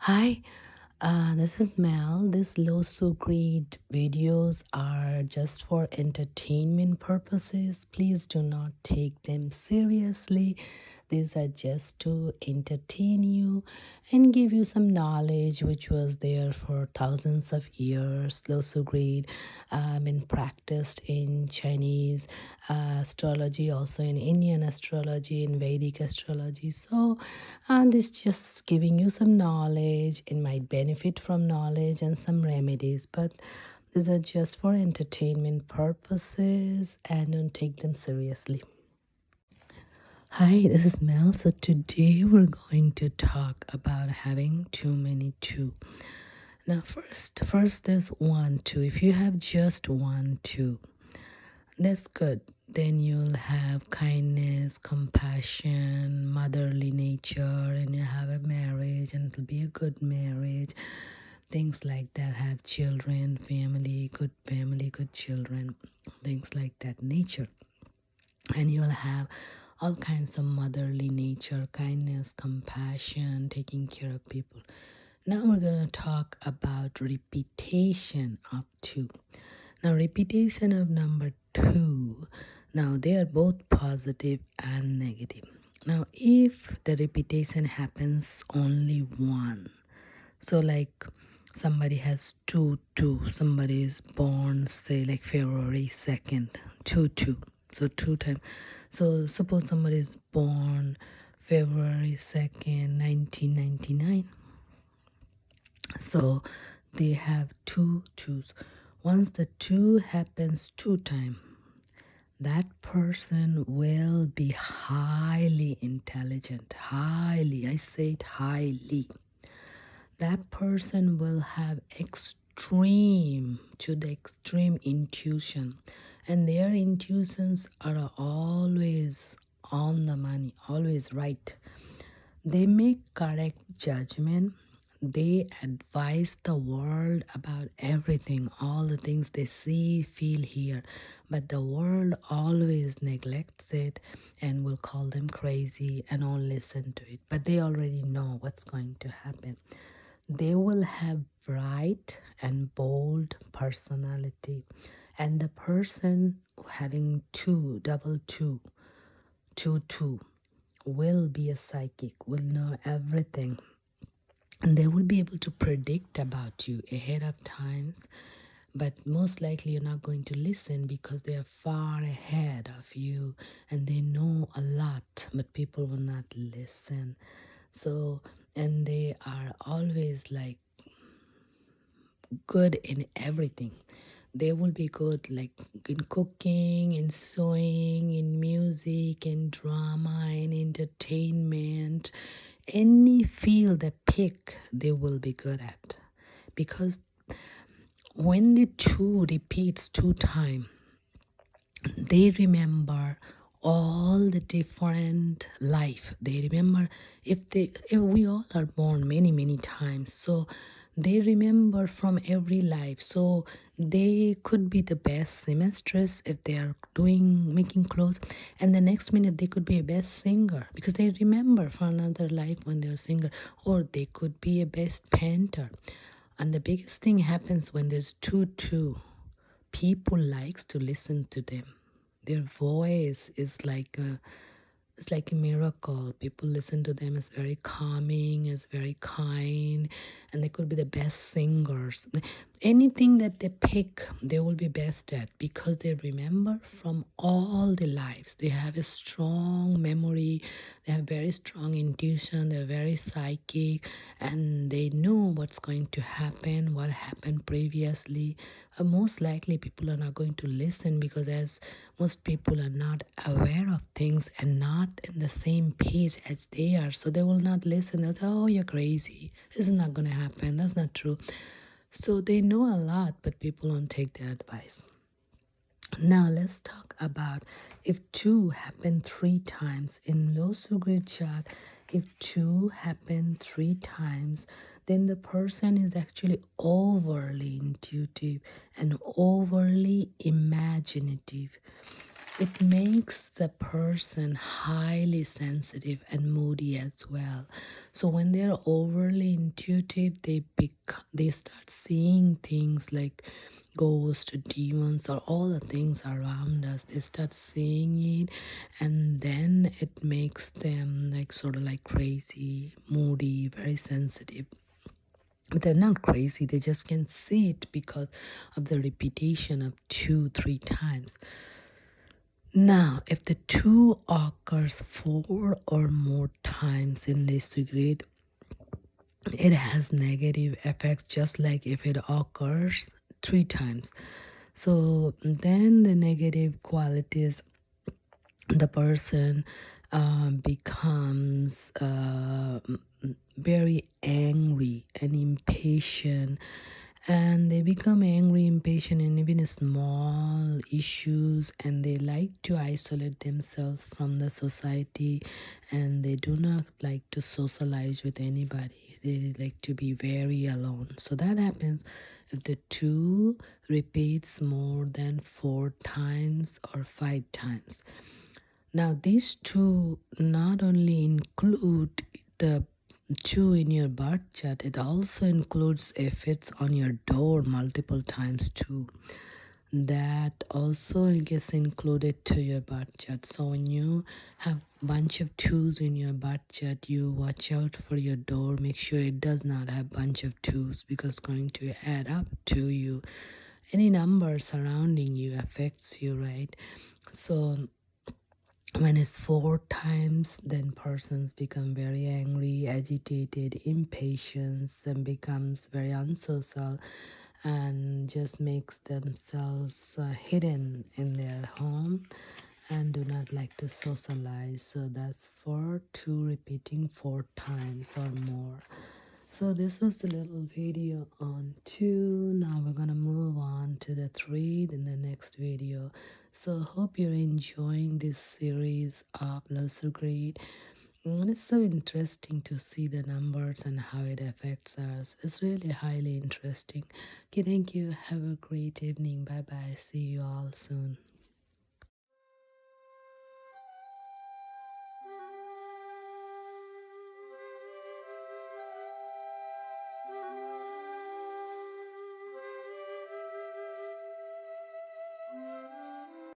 Hi, this is Mel. These Lo-Shu grade videos are just for entertainment purposes. Please do not take them seriously. These are just to entertain you and give you some knowledge which was there for thousands of years. Lo-Shu grade been practiced in Chinese astrology, also in Indian astrology, in Vedic astrology. So, and this just giving you some knowledge. It might benefit from knowledge and some remedies, but these are just for entertainment purposes and don't take them seriously. Hi, this is Mel. So today we're going to talk about having too many two. Now first there's 1 2. If you have just 1 2, that's good. Then you'll have kindness, compassion, motherly nature, and you have a marriage, and it'll be a good marriage. Things like that. Have children, family, good children, things like that. Nature. And you'll have all kinds of motherly nature, kindness, compassion, taking care of people. Now we're going to talk about repetition of 2. Now, repetition of number 2. Now, they are both positive and negative. Now, if the repetition happens only 1, so like somebody has 2 2, somebody is born, say, like February 2nd, 2 2. So 2 times. So suppose somebody is born February 2nd, 1999. So they have 2 2s. Once the 2 happens 2 times, that person will be highly intelligent. Highly, I say it highly. That person will have extreme to the extreme intuition, and their intuitions are always on the money, always right. They make correct judgment. They advise the world about everything, all the things they see, feel, hear. But the world always neglects it and will call them crazy and won't listen to it. But they already know what's going to happen. They will have bright and bold personality. And the person having 2, double 2, 2, 2, will be a psychic, will know everything, and they will be able to predict about you ahead of times. But most likely you're not going to listen because they are far ahead of you and they know a lot, but people will not listen. So, and they are always like good in everything. They will be good like in cooking, in sewing, in music, in drama, in entertainment. Any field they pick, they will be good at. Because when the 2 repeats 2 times, they remember all the different life. They remember if we all are born many times, so they remember from every life. So they could be the best seamstress if they are making clothes, and the next minute they could be a best singer because they remember from another life when they're a singer, or they could be a best painter. And the biggest thing happens when there's 2 2. People likes to listen to them. Their voice is like it's like a miracle. People listen to them as very calming, as very kind, and they could be the best singers. Anything that they pick, they will be best at because they remember from all the lives. They have a strong memory, they have very strong intuition, they're very psychic, and they know what's going to happen, what happened previously. Most likely, people are not going to listen because, as most people are not aware of things and not in the same page as they are, so they will not listen. They'll say, "Oh, you're crazy. This is not going to happen. That's not true." So they know a lot, but people don't take their advice. Now let's talk about if 2 happen 3 times in Lo-Shu grid chart. If 2 happen 3 times, then the person is actually overly intuitive and overly imaginative. it makes the person highly sensitive and moody as well. So when they're overly intuitive, they start seeing things like ghosts, demons, or all the things around us. They start seeing it, and then it makes them like sort of like crazy, moody, very sensitive. But they're not crazy, they just can see it because of the repetition of 2-3 times. Now, if the two occurs 4 or more times in Lo-Shu, it has negative effects just like if it occurs 3 times. So then the negative qualities, the person becomes very angry and impatient, and they become angry, impatient, and even small issues, and they like to isolate themselves from the society, and they do not like to socialize with anybody. They like to be very alone. So that happens if the two repeats more than 4 times or 5 times. Now, these two not only include the two in your birth chart, it also includes if it's on your door multiple times too. That also gets included to your birth chart. So when you have bunch of twos in your birth chart, you watch out for your door. Make sure it does not have bunch of twos, because it's going to add up to you. Any number surrounding you affects you, right? So when it's 4 times, then persons become very angry, agitated, impatient, and becomes very unsocial, and just makes themselves hidden in their home and do not like to socialize. So that's for 2 repeating 4 times or more. So this was the little video on 2. Now we're gonna move on to the 3 in the next video. So hope you're enjoying this series of Lo-Shu. And it's so interesting to see the numbers and how it affects us. It's really highly interesting. Okay, thank you. Have a great evening. Bye bye. See you all soon.